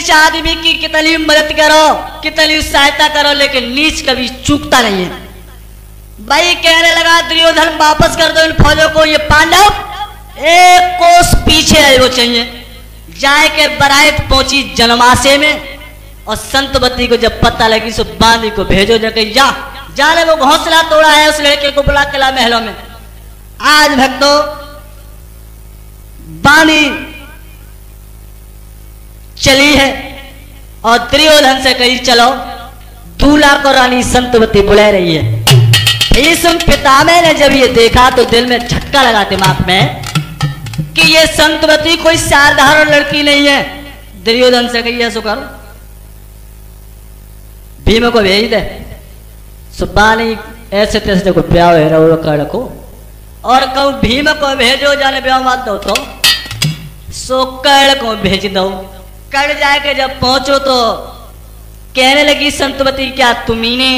नीच आदमी की कितनी मदद करो, कितनी सहायता करो, लेकिन नीच कभी चूकता नहीं है। भाई कहने लगा दुर्योधन वापस कर दो इन फौजों को, ये पांडव एक कोस पीछे आए वो चाहिए। जाए के बरात पहुंची जनमासे में, और संतवती को जब पता लगी सो बांदी को भेजो, जाके जाने वो घोंसला तोड़ा है उस लड़के को बुला किला महलों में। आज भक्तों बांदी चली है और दुर्योधन से कही चलो दूल्हा को रानी संतवती बुला रही है। भीष्म पितामह ने जब ये देखा तो दिल में झटका लगा दिमाग में कि ये संतवती कोई साधारण लड़की नहीं है। दुर्योधन से कही ऐसा करो भीम को भेज दे, सुबानी ऐसे तैसे को ब्याह है कड़ को, और कहूँ भीम को भेजो जाने ब्याह मत दो तो सो कड़ को भेज दो। कड़ जाके जब पहुंचो तो कहने लगी संतवती क्या तुम्ही ने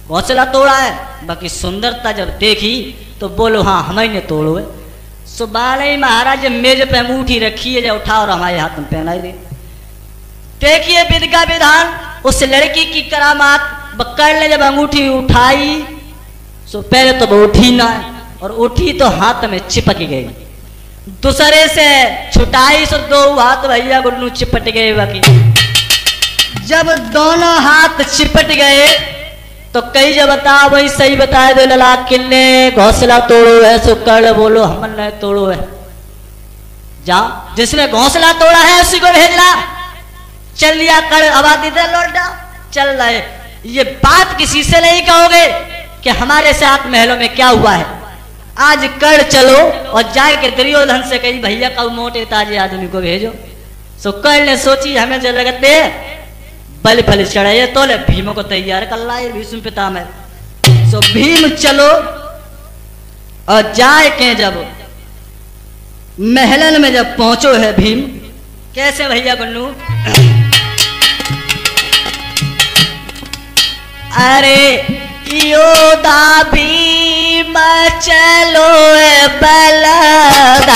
घोंसला तोड़ा है? बाकी सुंदरता जब देखी तो बोलो हाँ हमें तोड़ो है। सुबानी महाराज मेज पे अंगूठी रखी है, जब उठाओ और हमारे हाथ में पहनाई दे। देखिए विधि का विधान, उस लड़की की करामात। बक्कड़ ने जब अंगूठी उठाई सो पहले तो वो उठी ना, और उठी तो हाथ में चिपक गई। दूसरे से छुटाई सो दो हाथ भैया गुन्नू चिपट गए। बाकी जब दोनों हाथ चिपट गए तो कई जब बता वही सही बताए दो लला किन्ने घोंसला तोड़ो है, सो कड़ बोलो हमन ने तोड़ो है। जाओ जिसने घोंसला तोड़ा है उसी को भेजना। चल लिया कड़ आबादी दे लौट जाओ चल रहे। ये बात किसी से नहीं कहोगे कि हमारे साथ महलों में क्या हुआ है। आज कड़ चलो और जाके दुर्योधन से कही भैया का मोटे ताजे आदमी को भेजो। सो कड़ ने सोची हमें जो लगते बल फल चढ़ाइए तो ले भीम को तैयार कर लाए भीष्म पितामह। सो भीम चलो और जाए के जब महलन में जब पहुंचो है भीम, कैसे भैया गुन्नू? अरे योदा भीम चलो बलधारी,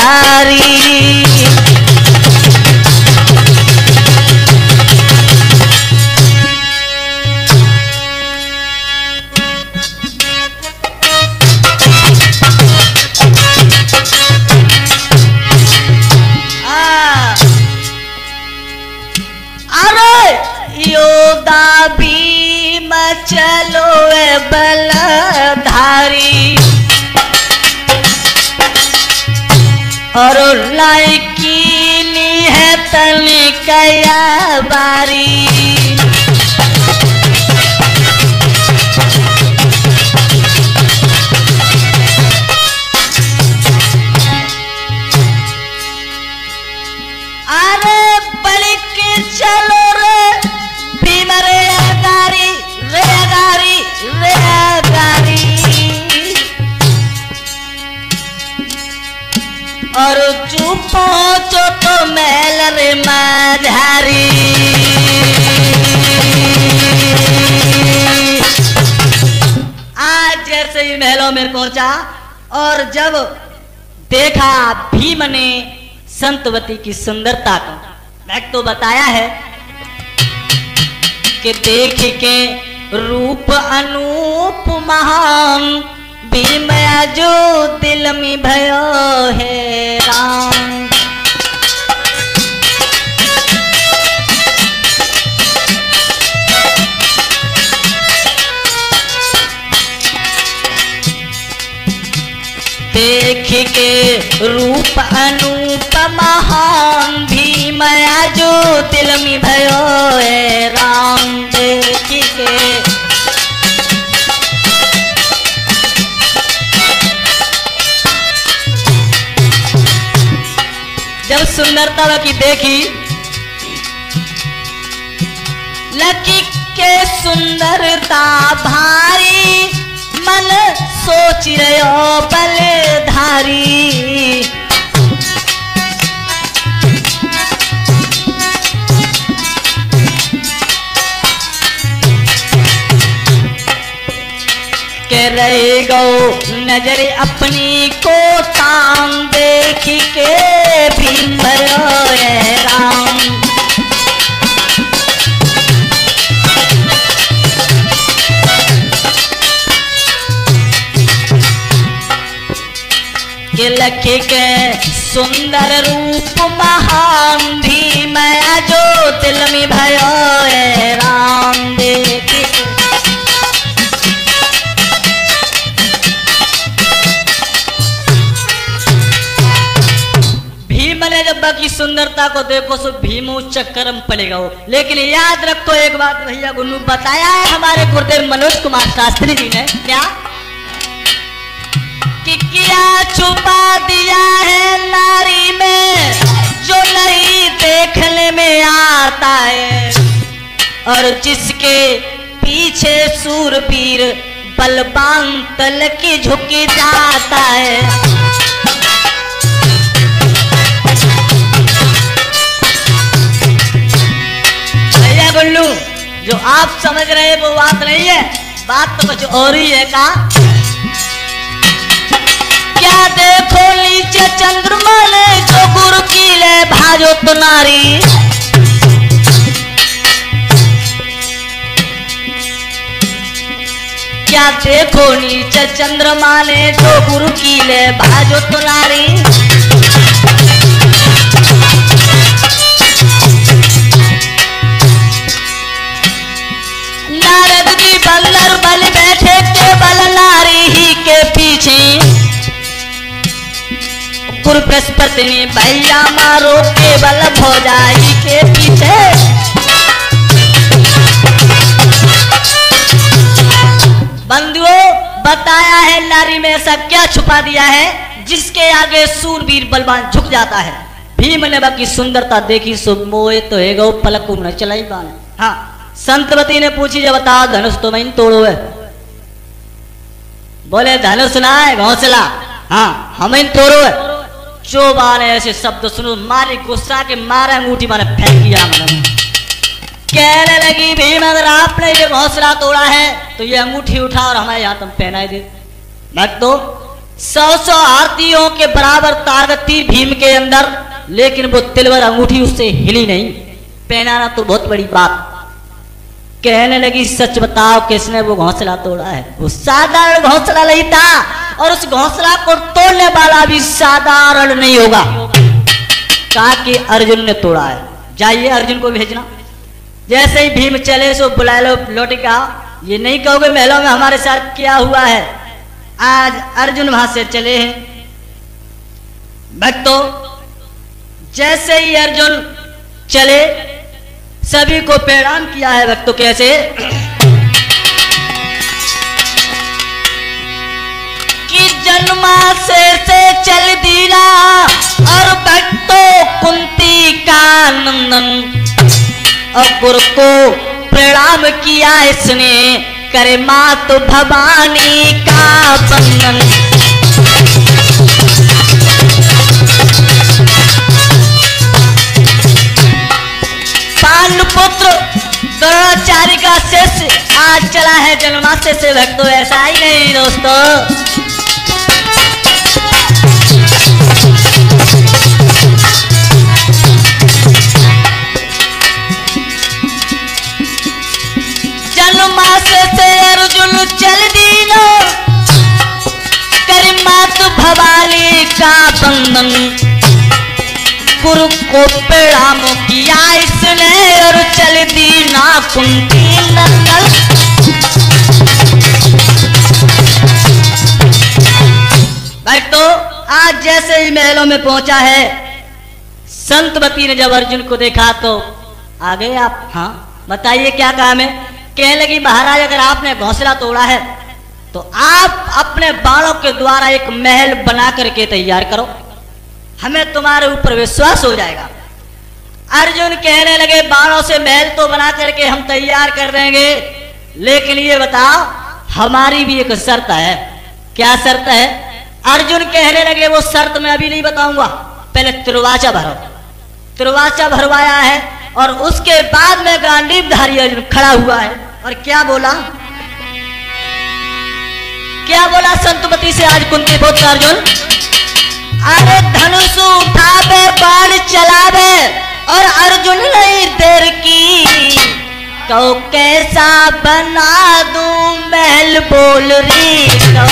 योदा भीम चलो बलधारी, और लायकीनी है तनिकया बारी। अरे बल के चलो रे भीम रे गारी रे गारी रे गारी, और चुप पहुंचो तो महल रे माझारी। आज जैसे ही महलों में पहुंचा और जब देखा भीम ने संतवती की सुंदरता को, मैं तो बताया है कि देख के रूप अनूप महान भीम जो दिल में भयो है राम। देख के रूप अनूप महान भीम जो दिल में भयो है राम। देख के जब सुंदरता की देखी, लकी के सुंदरता भारी मन सोच रहो बलधारी। के रह गो नजर अपनी को ताम देख के भीम भरो राम। अखी के सुंदर रूप महान भीम जो दिल में भयो राम देख। भीम ने जब बाकी सुंदरता को देखो सो भीम चक्कर में पड़ेगा वो। लेकिन याद रखो एक बात भैया गुन्नू बताया है हमारे गुरुदेव मनोज कुमार शास्त्री जी ने क्या कि क्या छुपा दिया है नारी में जो नहीं देखने में आता है, और जिसके पीछे सूरवीर बलवान तल की झुक जाता है। भैया गुल्लू जो आप समझ रहे हैं वो बात नहीं है, बात तो कुछ और ही है। का क्या देखो नीचे चंद्रमा ने जो गुरु की ले भाजो तो नारी, क्या देखो नीचे चंद्रमा ने जो गुरु की ले भाजो तो नारी। नारद जी बल्लर बल बैठे केवल नारी ही के पीछे, गुरु बृहस्पति ने भैया मारो केवल भौजाई के पीछे। बंधुओं बताया है नारी में ऐसा क्या छुपा दिया है जिसके आगे सूरवीर बलवान झुक जाता है। भीम ने बाकी सुंदरता देखी सो मोए तो है गो पलक न चलाई बान। हाँ संतवती ने पूछी जब बता धनुष तो मैं तोड़ो है, बोले धनुष ना है घोंसला, हाँ हमें तोड़ो है। जो बाने ऐसे शब्द सुनो मारी गुस्सा के मारे अंगूठी माने फेंक दिया। कहने लगी भीम अगर आपने ये घोंसला तोड़ा है तो ये अंगूठी उठा और हमें यहाँ तुम पहनाई दे। भक्तों 100 आरतियों के बराबर ताकत थी भीम के अंदर, लेकिन वो तिलवर अंगूठी उससे हिली नहीं। पहनाना तो बहुत बड़ी बात। कहने लगी सच बताओ किसने वो घोंसला तोड़ा है? वो साधारण घोंसला नहीं था और उस घोंसला को तोड़ने वाला भी साधारण नहीं होगा। कहा कि अर्जुन ने तोड़ा है, जाइए अर्जुन को भेजना। जैसे ही भीम चले सो बुला लो लौट के आओ, ये नहीं कहोगे महलों में हमारे साथ क्या हुआ है। आज अर्जुन वहां से चले हैं। भक्तों जैसे ही अर्जुन चले सभी को प्रणाम किया है। भक्तों कैसे कि जन्मा से चल दीना और भक्तों कुंती का नंदन, और गुरु को प्रणाम किया इसने करे मात भवानी का बंधन। पांडुपुत्र द्रोणाचार्य का शिष्य आज चला है जन्माष्टमी से। भक्तों ऐसा ही नहीं दोस्तों, से अर्जुन चल दीनो कर मात भवानी का बंधन, गुरु को प्रणाम किया इसने और चल दीना कुंती नंदन। भक्तों आज जैसे ही महलों में पहुंचा है, संतवती ने जब अर्जुन को देखा तो आ गए आप। हाँ बताइए क्या काम है? कहने लगी महाराज अगर आपने घोंसला तोड़ा है तो आप अपने बाणों के द्वारा एक महल बना करके तैयार करो, हमें तुम्हारे ऊपर विश्वास हो जाएगा। अर्जुन कहने लगे बाणों से महल तो बना करके हम तैयार कर देंगे, लेकिन ये बताओ हमारी भी एक शर्त है। क्या शर्त है? अर्जुन कहने लगे वो शर्त मैं अभी नहीं बताऊंगा, पहले तिरुवाचा भरो। तिरुवाचा भरवाया है और उसके बाद में गांडीवधारी अर्जुन खड़ा हुआ है और क्या बोला? क्या बोला संतवती से आज कुंती पुत्र अर्जुन? अरे धनुष उठावे बाण चलावे और अर्जुन नहीं देर की, तो कैसा बना दूं महल बोल रही तो।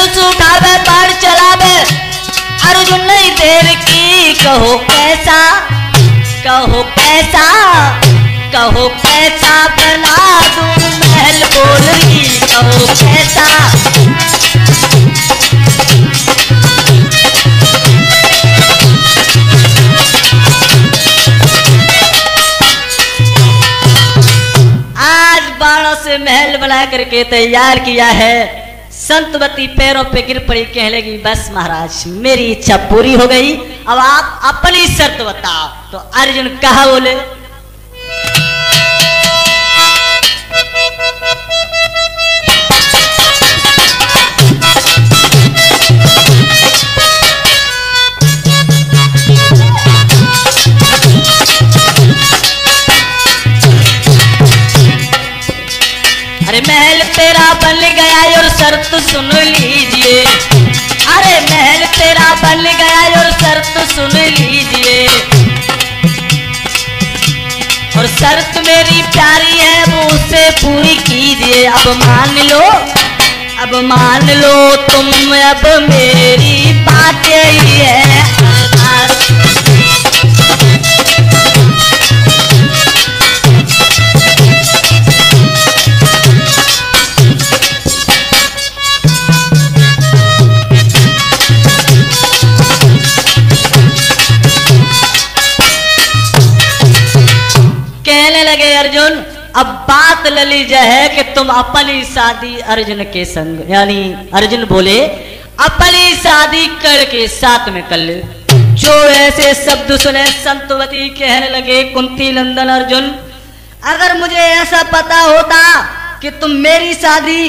धनुष उठावे बाण चलावे अर्जुन नहीं देर की कहो कैसा बना दूं महल बोल रही कहो कैसा। आज बाणों से महल बना करके तैयार किया है। संतवती पैरों पे गिर पड़ी, कहने लगी बस महाराज मेरी इच्छा पूरी हो गई, अब आप अपनी शर्त बताओ। तो अर्जुन कहा बोले अरे महल तेरा बन गया और शर्त सुन लीजिए, अरे महल तेरा बन गया और शर्त सुन लीजिए, और शर्त मेरी प्यारी है वो उसे पूरी कीजिए। अब मान लो तुम अब मेरी बात यही है। कहने लगे अर्जुन अब बात लली जा है कि तुम अपनी शादी अर्जुन के संग, यानी अर्जुन बोले अपनी शादी करके साथ में कर ले। जो ऐसे शब्द सुने संतवती कहने लगे कुंती नंदन अर्जुन, अगर मुझे ऐसा पता होता कि तुम मेरी शादी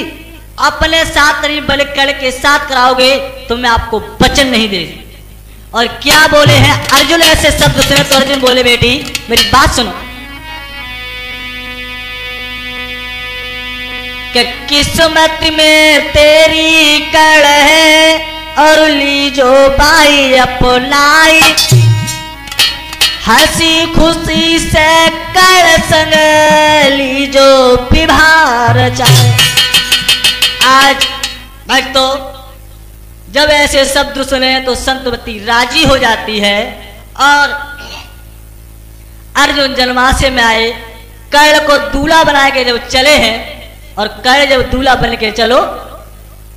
अपने साथ नहीं बल्कि कड़ के साथ कराओगे तो मैं आपको वचन नहीं दे। और क्या बोले हैं अर्जुन ऐसे शब्द सुने तो अर्जुन बोले बेटी मेरी बात सुनो कि किस्मत में तेरी कड़ है और ली जो पाई अपनाई, हंसी खुशी से कड़ संग ली जो विभार चाहे। आज भक्तो जब ऐसे शब्द सुने तो संतवती राजी हो जाती है और अर्जुन जनमासे में आए, कर्ण को दूल्हा बना के जब चले हैं और कर्ण जब दूल्हा बन के चलो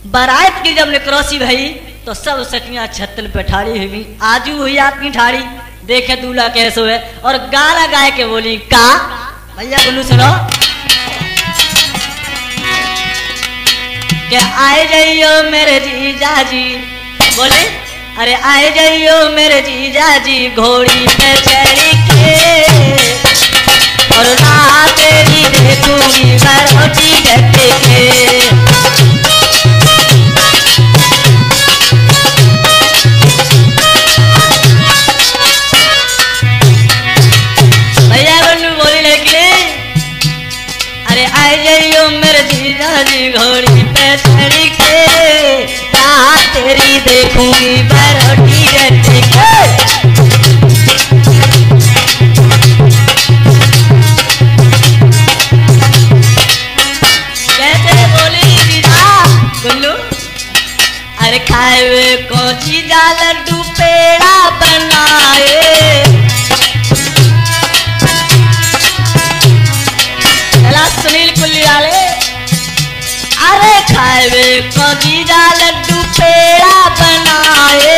बारात की जब निकरोसी भई तो सब सखियां छत्तल पे ठाड़ी हुई, आजू हुई आदमी ठाड़ी देखे दूल्हा कैसे हुए और गाना गाए के बोली का भैया बोलू सुनो कि आए जाइयो मेरे जीजा जी, बोले अरे आए जाइयो मेरे जीजा जी घोड़ी पे चढ़ के और रात तेरी देखूंगी बरोटी गट्टे के। भैया बन्नू बोली लगे अरे आए जाइयो मेरे जीजा जी घोड़ी पे चढ़ के रात तेरी देखूंगी बरोटी गट्टे के। अरे खाए हुए कोची जा लड्डू पेड़ा बनाए, चला सुनील कुल्ली वाले, अरे खाए हुए कोची जा लड्डू पेड़ा बनाए,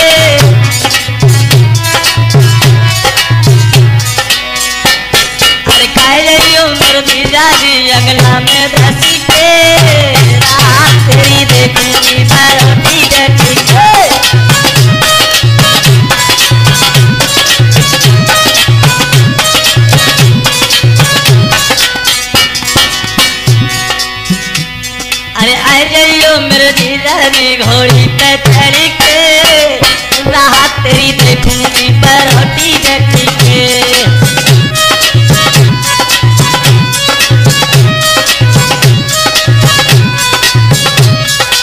अरे खाए जाइयो मेरे जीजा जी अगला में धसी के रात तेरी देखूंगी बरोटी गट्टी के। अरे आए जाइयो मेरे जीजा जी घोड़ी पे चढ़ के रात तेरी देखूंगी बरोटी गट्टी के।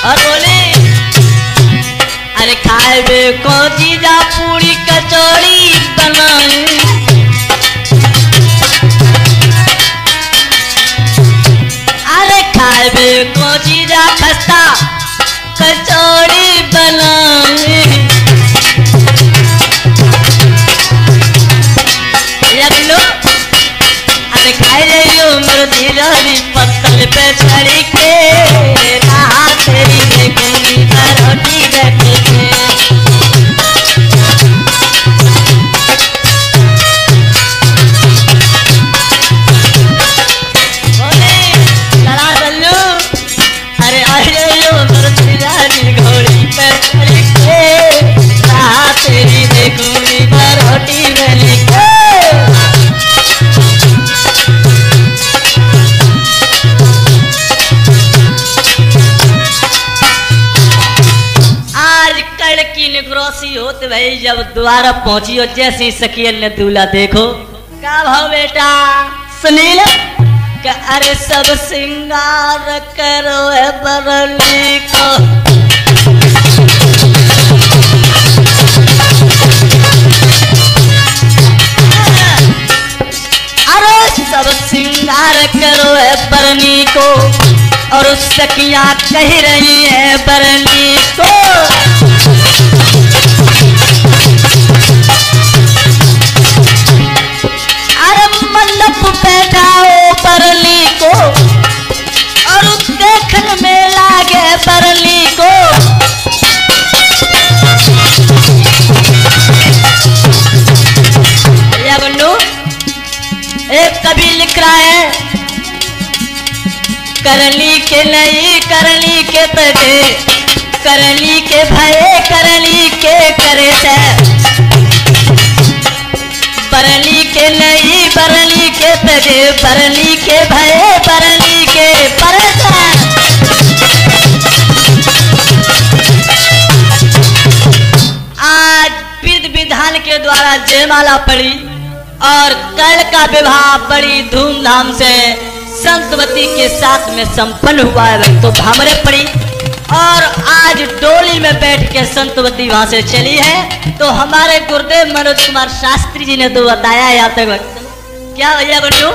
और बोले अरे खाए बे को जीजा पूरी कचौड़ी बनाए, अरे खाए बे को जीजा खस्ता कचौड़ी पे चढ़ी के राह तेरी देखूंगी बरोटी बैठी के। तेरी देखूंगी बरोटी बेली के। आज कल की निगरोसी होत भाई जब द्वारा पहुंची हो जैसी सकियल ने दूल्हा देखो का भाव बेटा सुनील का अरे सब सिंगार करो है बरली को। सब सिंगार करो है बरनी को और उस सखियां कह रही है बरनी को। अरे मंडप बैठाओ बरनी को और देखने में लागे बरनी को। या बंडू एक कवि लिख रहा है करली के नहीं करली के तगे करली के भये करली के करे से बरली के नहीं बरली के तगे बरली के भये बरली के परे से। आज विधि विधान के द्वारा जयमाला पड़ी और कल का विवाह बड़ी धूमधाम से संतवती के साथ में संपन्न हुआ है। तो भामरे पड़ी और आज डोली में बैठ के संतवती वहां से चली है। तो हमारे गुरुदेव मनोज कुमार शास्त्री जी ने तो बताया यहाँ तक क्या भैया बंधु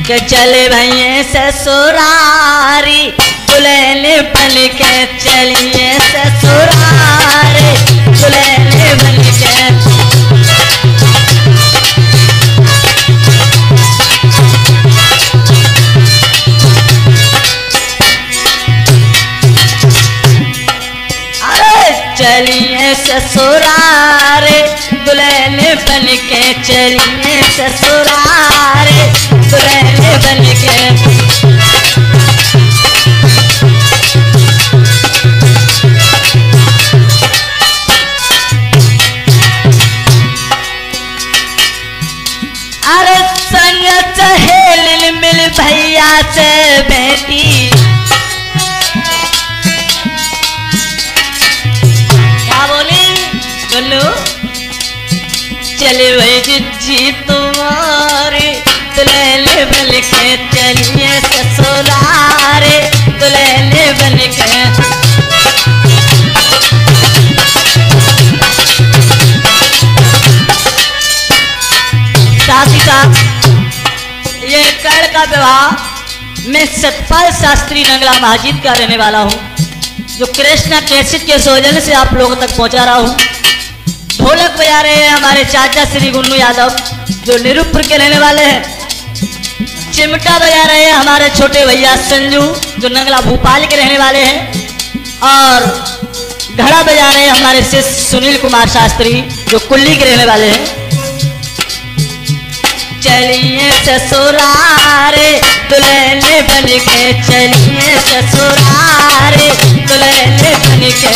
के चले भैया ससुरारी दुल्हन बन के चलिए ससुरारी दुल्हन बन के। चलिए ससुरारे दुल्हन बन के चलिए ससुरारे दुल्हन बन के। अरे संग सहेली मिल भैया से बेटी चले भाई जी तुम्हारे दुल्हन बन के चलिए ससुरारे दुल्हन बन के। साथ ही साथ ये कल का विवाह मैं सतपाल शास्त्री नंगला मस्जिद का रहने वाला हूँ जो कृष्णा कैसेट के सौजन्य से आप लोगों तक पहुंचा रहा हूँ। ढोलक बजा रहे हैं हमारे चाचा श्री गुन्नू यादव जो निरुपुर के रहने वाले हैं। चिमटा बजा रहे हैं हमारे छोटे भैया संजू जो नंगला भोपाल के रहने वाले हैं। और घड़ा बजा रहे हैं हमारे शिष्य सुनील कुमार शास्त्री जो कुल्ली के रहने वाले हैं। चलिए ससुरारे दुल्हन बन के चलिए ससुरारे दुल्हन बन के।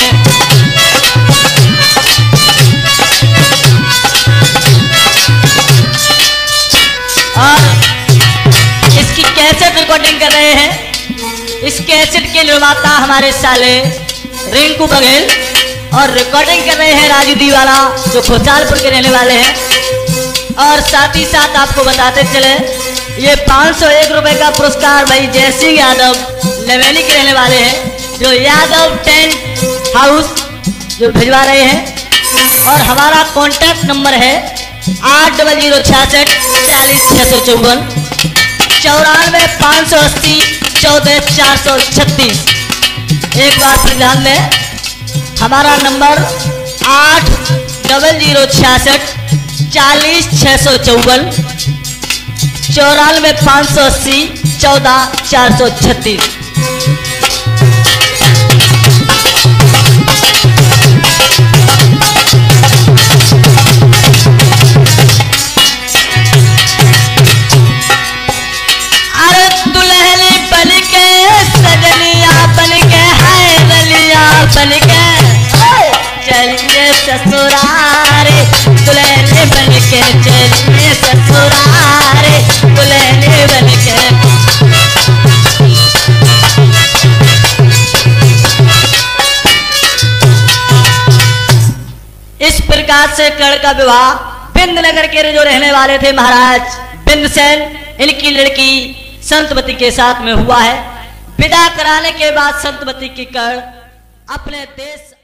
और इसकी कैसेट रिकॉर्डिंग कर रहे हैं। इस कैसेट के निर्माता हमारे साले रिंकू बघेल और रिकॉर्डिंग कर रहे हैं राजू दीवाला जो खुशालपुर के रहने वाले हैं। और साथ ही साथ आपको बताते चले ये 501 रुपए का पुरस्कार भाई जयसिंह यादव लवेली के रहने वाले हैं जो यादव टेंट हाउस जो भिजवा रहे हैं। और हमारा कॉन्टैक्ट नंबर है 8066 40 654 94 580 14 436। एक बार फिर ध्यान में हमारा नंबर 8066 40 654 94 580 14,436। ससुरारे दुल्हने बन के चलिए ससुरारे दुल्हने बन के। इस प्रकार से कर्ण का विवाह बिंद नगर के जो रहने वाले थे महाराज बिंदसेन, इनकी लड़की संतवती के साथ में हुआ है। विदा कराने के बाद संतवती की कर्ण अपने देश